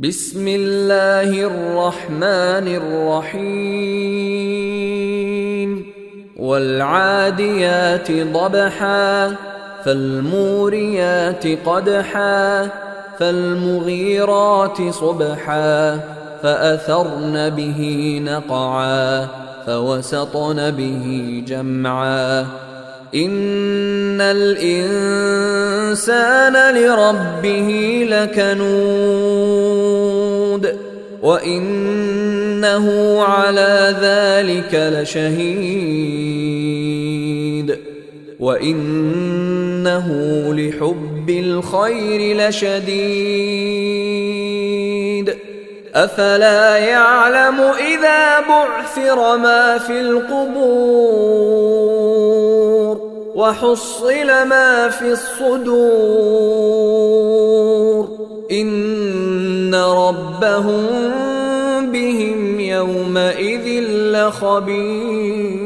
بسم الله الرحمن الرحيم والعاديات ضبحا فالموريات قدحا فالمغيرات صبحا فأثرن به نقعا فوسطن به جمعا إن الإنسان لربه لكنود وإنه على ذلك لشهيد وإنه لحب الخير لشديد أفلا يعلم إذا بعثر ما في القبور وحصل ما في الصدور إن ربهم بهم يومئذ لخبير.